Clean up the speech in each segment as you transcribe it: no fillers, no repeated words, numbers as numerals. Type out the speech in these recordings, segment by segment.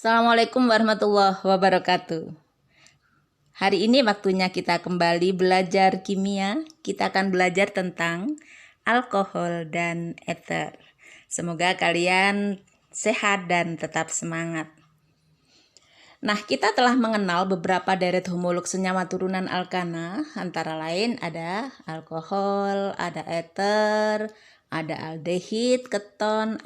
Assalamualaikum warahmatullahi wabarakatuh. Hari ini waktunya kita kembali belajar kimia. Kita akan belajar tentang alkohol dan ether. Semoga kalian sehat dan tetap semangat. Nah, kita telah mengenal beberapa deret homolog senyawa turunan alkana, antara lain ada alkohol, ada ether, ada aldehid, keton,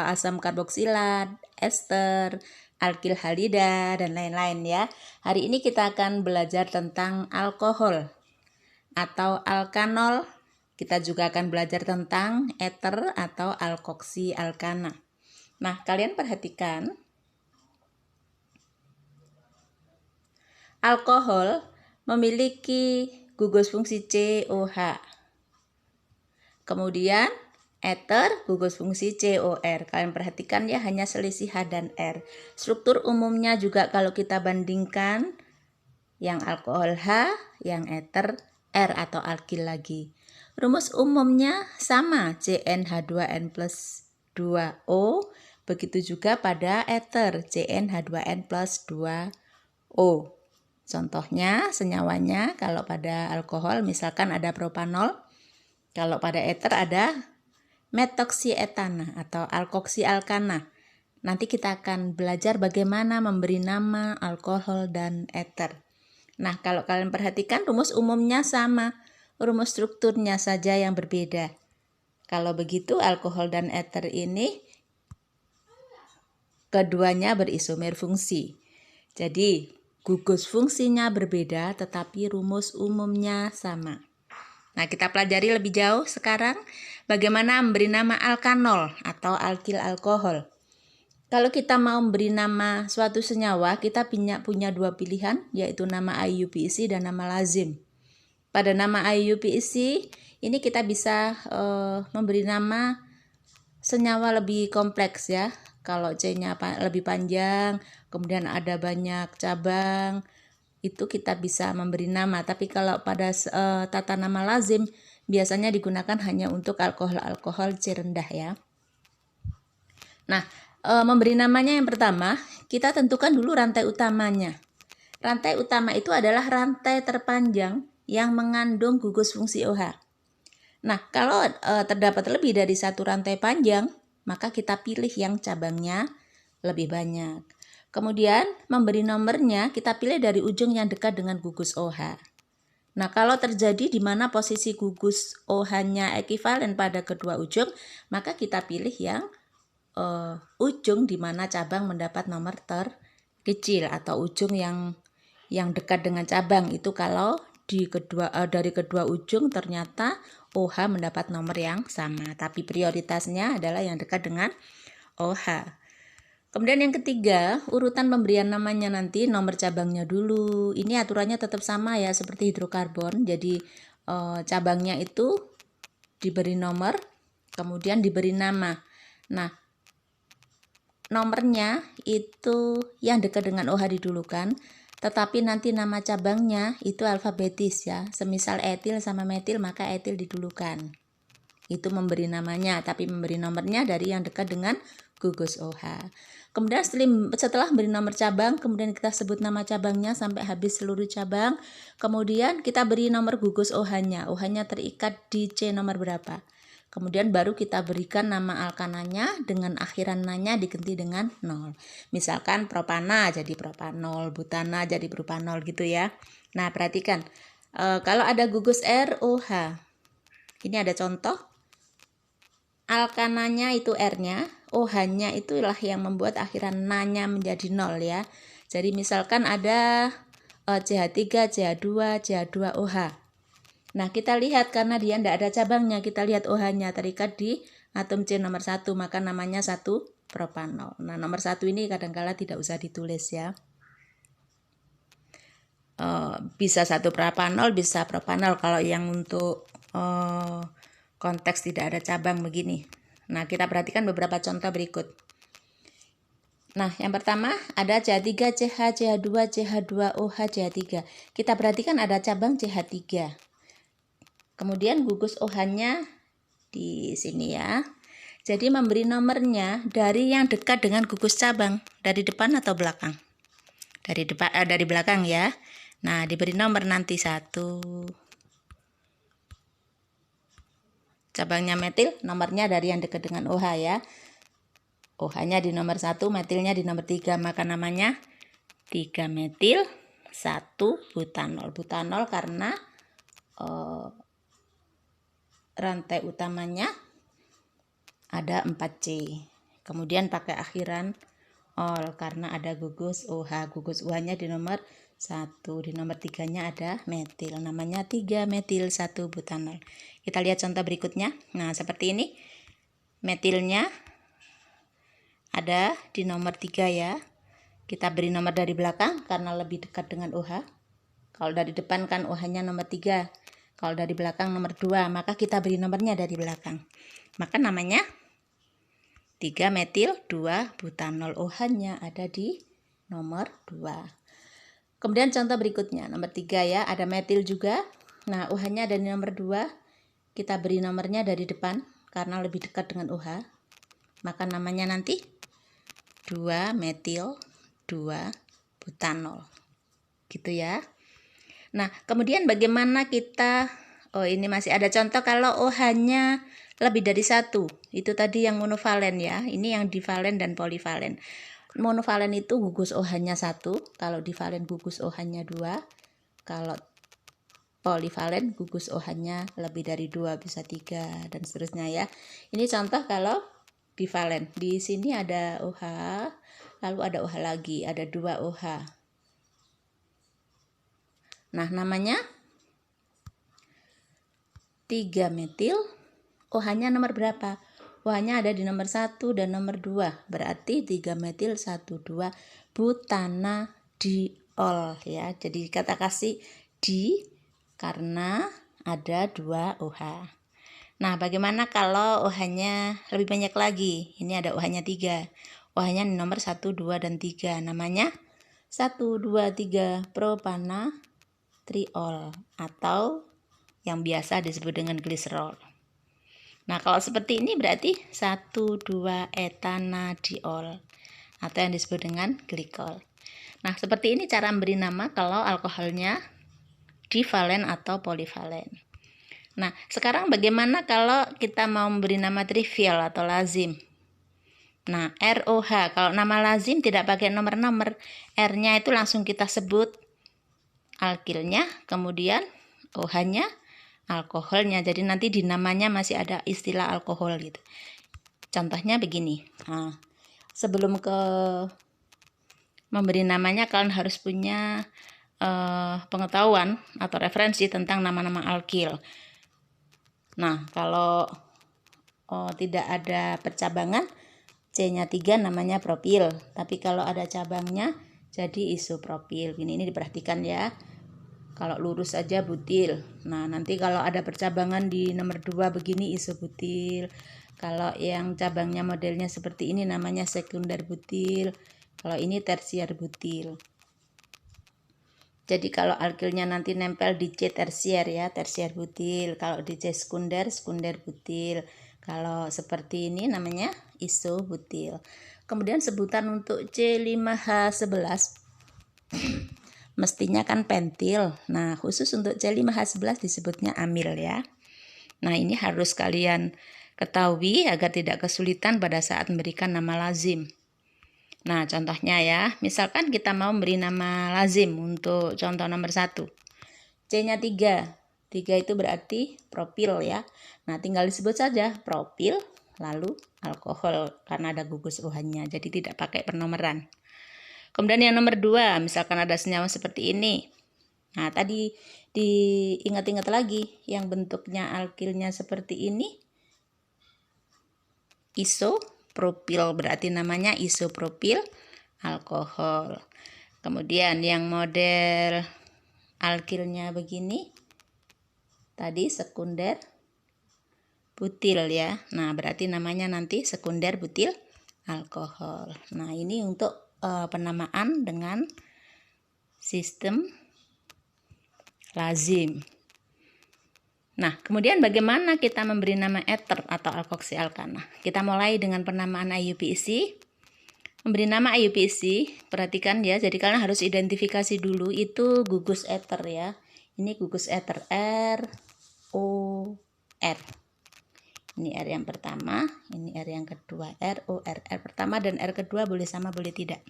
asam karboksilat, ester, alkil halida, dan lain-lain ya. Hari ini kita akan belajar tentang alkohol atau alkanol. Kita juga akan belajar tentang ether atau alkoksi alkana. Nah, kalian perhatikan, alkohol memiliki gugus fungsi COH. Kemudian ether gugus fungsi COR. Kalian perhatikan ya, hanya selisih H dan R. Struktur umumnya juga kalau kita bandingkan, yang alkohol H, yang ether R atau alkil lagi. Rumus umumnya sama, CnH2n plus 2O. Begitu juga pada ether, CnH2n plus 2O. Contohnya senyawanya, kalau pada alkohol misalkan ada propanol, kalau pada ether ada metoksietana atau alkoksi alkana. Nanti kita akan belajar bagaimana memberi nama alkohol dan ether. Nah, kalau kalian perhatikan rumus umumnya sama, rumus strukturnya saja yang berbeda. Kalau begitu alkohol dan ether ini keduanya berisomer fungsi. Jadi gugus fungsinya berbeda tetapi rumus umumnya sama. Nah, kita pelajari lebih jauh sekarang bagaimana memberi nama alkanol atau alkil alkohol. Kalau kita mau memberi nama suatu senyawa, kita punya dua pilihan, yaitu nama IUPAC dan nama lazim. Pada nama IUPAC ini kita bisa memberi nama senyawa lebih kompleks ya. Kalau C-nya lebih panjang, kemudian ada banyak cabang, itu kita bisa memberi nama. Tapi kalau pada tata nama lazim biasanya digunakan hanya untuk alkohol-alkohol C rendah ya. Nah, memberi namanya yang pertama, kita tentukan dulu rantai utamanya. Rantai utama itu adalah rantai terpanjang yang mengandung gugus fungsi OH. Nah, kalau terdapat lebih dari satu rantai panjang, maka kita pilih yang cabangnya lebih banyak. Kemudian memberi nomornya kita pilih dari ujung yang dekat dengan gugus OH. Nah, kalau terjadi di mana posisi gugus OH-nya ekivalen pada kedua ujung, maka kita pilih yang ujung di mana cabang mendapat nomor terkecil atau ujung yang dekat dengan cabang. Itu kalau dari kedua ujung ternyata OH mendapat nomor yang sama, tapi prioritasnya adalah yang dekat dengan OH. Kemudian yang ketiga, urutan pemberian namanya nanti nomor cabangnya dulu. Ini aturannya tetap sama ya, seperti hidrokarbon. Jadi cabangnya itu diberi nomor, kemudian diberi nama. Nah, nomornya itu yang dekat dengan OH didulukan, tetapi nanti nama cabangnya itu alfabetis ya. Semisal etil sama metil, maka etil didulukan. Itu memberi namanya, tapi memberi nomornya dari yang dekat dengan gugus OH. Kemudian setelah beri nomor cabang, kemudian kita sebut nama cabangnya sampai habis seluruh cabang. Kemudian kita beri nomor gugus OH-nya. OH-nya terikat di C nomor berapa. Kemudian baru kita berikan nama alkananya dengan akhiran nanya diganti dengan 0. Misalkan propana jadi propanol, butana jadi butanol gitu ya. Nah, perhatikan. Kalau ada gugus ROH. Ini ada contoh. Alkananya itu R-nya, OH-nya itulah yang membuat akhiran nanya menjadi 0 ya. Jadi misalkan ada CH3, CH2, CH2OH. Nah, kita lihat karena dia tidak ada cabangnya, kita lihat OH-nya terikat di atom C nomor 1, maka namanya 1 propanol. Nah, nomor 1 ini kadang-kala tidak usah ditulis ya. Bisa 1 propanol, bisa propanol kalau yang untuk konteks tidak ada cabang begini. Nah, kita perhatikan beberapa contoh berikut. Nah, yang pertama ada CH3, CH, CH2, CH2OH, CH3. Kita perhatikan ada cabang CH3. Kemudian gugus OH-nya di sini ya. Jadi memberi nomornya dari yang dekat dengan gugus cabang, dari depan atau belakang? Dari depan, dari belakang ya. Nah, diberi nomor nanti 1. Cabangnya metil, nomornya dari yang dekat dengan OH ya. OH-nya di nomor 1, metilnya di nomor 3, maka namanya 3 metil 1 butanol. Butanol karena rantai utamanya ada 4C. Kemudian pakai akhiran ol karena ada gugus OH. Gugus OH-nya di nomor 1. Di nomor 3-nya ada metil. Namanya 3 metil 1 butanol. Kita lihat contoh berikutnya. Nah, seperti ini. Metilnya ada di nomor 3 ya. Kita beri nomor dari belakang karena lebih dekat dengan OH. Kalau dari depan kan OH-nya nomor 3. Kalau dari belakang nomor 2, maka kita beri nomornya dari belakang. Maka namanya 3 metil 2 butanol. OH-nya ada di nomor 2. Kemudian contoh berikutnya, nomor 3 ya, ada metil juga. Nah, OH-nya ada di nomor 2. Kita beri nomornya dari depan karena lebih dekat dengan OH. Maka namanya nanti 2 metil 2 butanol. Gitu ya. Nah, kemudian bagaimana kita, ini masih ada contoh kalau OH-nya lebih dari 1. Itu tadi yang monovalen ya. Ini yang divalen dan polivalen. Monovalen itu gugus OH-nya 1, kalau divalen gugus OH-nya 2. Kalau polivalen gugus OH-nya lebih dari 2, bisa 3 dan seterusnya ya. Ini contoh kalau divalen. Di sini ada OH, lalu ada OH lagi, ada 2 OH. Nah, namanya 3 metil, OH-nya nomor berapa? OH-nya ada di nomor 1 dan nomor 2. Berarti 3 metil 1,2 butanadiol ya. Jadi kata kasih di karena ada 2 OH. Nah, bagaimana kalau OH-nya lebih banyak lagi? Ini ada OH-nya 3. OH-nya di nomor 1, 2, dan 3. Namanya 1, 2, 3 propanatriol atau yang biasa disebut dengan gliserol. Nah, kalau seperti ini berarti 1, 2 etanadiol atau yang disebut dengan glikol. Nah, seperti ini cara memberi nama kalau alkoholnya divalen atau polivalen. Nah, sekarang bagaimana kalau kita mau memberi nama trivial atau lazim? Nah, ROH, kalau nama lazim tidak pakai nomor-nomor, R-nya itu langsung kita sebut alkilnya, kemudian OH-nya alkoholnya. Jadi nanti di namanya masih ada istilah alkohol gitu. Contohnya begini. Nah, sebelum ke memberi namanya kalian harus punya pengetahuan atau referensi tentang nama-nama alkil. Nah, kalau tidak ada percabangan, C-nya 3 namanya propil. Tapi kalau ada cabangnya jadi isopropil. Ini diperhatikan ya. Kalau lurus aja butil. Nah, nanti kalau ada percabangan di nomor 2 begini isobutil. Kalau yang cabangnya modelnya seperti ini namanya sekunder butil. Kalau ini tersier butil. Jadi kalau alkilnya nanti nempel di C tersier ya, tersier butil. Kalau di C sekunder, sekunder butil. Kalau seperti ini namanya isobutil. Kemudian sebutan untuk C5H11 mestinya kan pentil. Nah, khusus untuk C5H11 disebutnya amil ya. Nah, ini harus kalian ketahui agar tidak kesulitan pada saat memberikan nama lazim. Nah, contohnya ya, misalkan kita mau memberi nama lazim untuk contoh nomor 1. C-nya 3. 3 itu berarti propil ya. Nah, tinggal disebut saja propil lalu alkohol karena ada gugus OH-nya. Jadi tidak pakai penomoran. Kemudian yang nomor 2, misalkan ada senyawa seperti ini. Nah, tadi diingat-ingat lagi yang bentuknya alkilnya seperti ini. Isopropil, berarti namanya isopropil alkohol. Kemudian yang model alkilnya begini. Tadi sekunder butil ya. Nah, berarti namanya nanti sekunder butil alkohol. Nah, ini untuk penamaan dengan sistem lazim. Nah, kemudian bagaimana kita memberi nama eter atau alkoksi alkana? Kita mulai dengan penamaan IUPAC. Memberi nama IUPAC, perhatikan ya, jadi kalian harus identifikasi dulu itu gugus eter ya. Ini gugus eter R, O, R. Ini R yang pertama, ini R yang kedua, R, O, R. R pertama dan R kedua boleh sama, boleh tidak.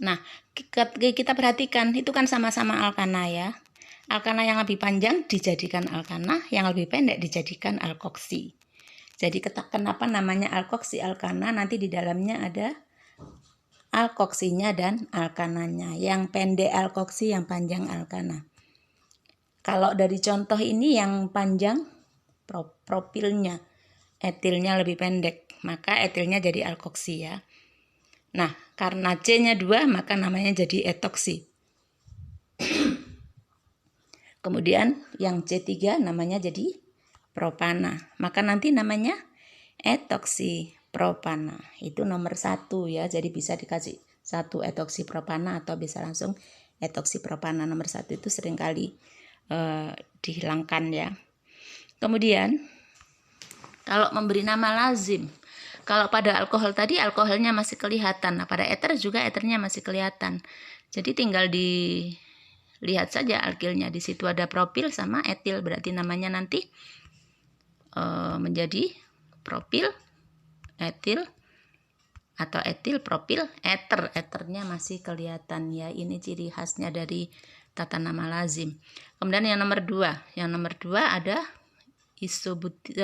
Nah, kita perhatikan, itu kan sama-sama alkana ya. Alkana yang lebih panjang dijadikan alkana, yang lebih pendek dijadikan alkoksi. Jadi kenapa namanya alkoksi alkana? Nanti di dalamnya ada alkoksinya dan alkananya. Yang pendek alkoksi, yang panjang alkana. Kalau dari contoh ini yang panjang propilnya, etilnya lebih pendek, maka etilnya jadi alkoksi ya. Nah, karena C-nya 2 maka namanya jadi etoksi. Kemudian yang C3 namanya jadi propana. Maka nanti namanya etoksi propana. Itu nomor 1 ya. Jadi bisa dikasih 1 etoksi propana atau bisa langsung etoksi propana. Nomor 1 itu seringkali dihilangkan ya. Kemudian kalau memberi nama lazim. Kalau pada alkohol tadi alkoholnya masih kelihatan. Nah, pada eter juga eternya masih kelihatan. Jadi tinggal lihat saja alkilnya, di situ ada propil sama etil, berarti namanya nanti menjadi propil etil atau etil propil eter. Eternya masih kelihatan ya. Ini ciri khasnya dari tata nama lazim. Kemudian yang nomor 2 ada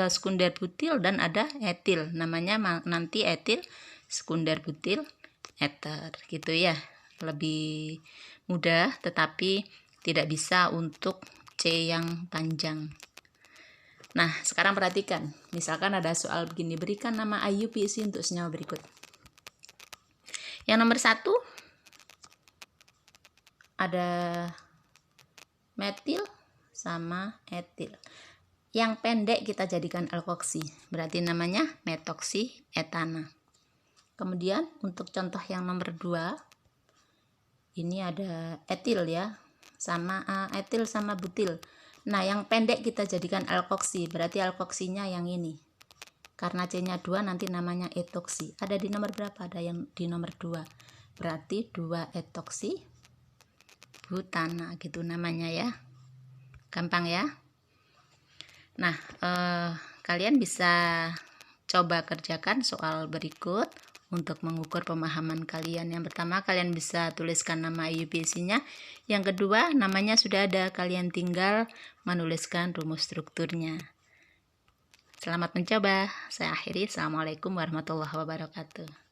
sekunder butil dan ada etil. Namanya nanti etil sekunder butil eter gitu ya. Lebih mudah, tetapi tidak bisa untuk C yang panjang. Nah, sekarang perhatikan. Misalkan ada soal begini, berikan nama IUPAC untuk senyawa berikut. Yang nomor 1 ada metil sama etil. Yang pendek kita jadikan alkoksi, berarti namanya metoksi etana. Kemudian untuk contoh yang nomor 2, ini ada etil ya, sama etil sama butil. Nah, yang pendek kita jadikan alkoksi, berarti alkoksinya yang ini. Karena C-nya 2 nanti namanya etoksi. Ada di nomor berapa? Ada yang di nomor 2. Berarti 2 etoksi butana gitu namanya ya. Gampang ya. Nah, kalian bisa coba kerjakan soal berikut untuk mengukur pemahaman kalian. Yang pertama, kalian bisa tuliskan nama IUPAC-nya. Yang kedua, namanya sudah ada, kalian tinggal menuliskan rumus strukturnya. Selamat mencoba. Saya akhiri. Assalamualaikum warahmatullahi wabarakatuh.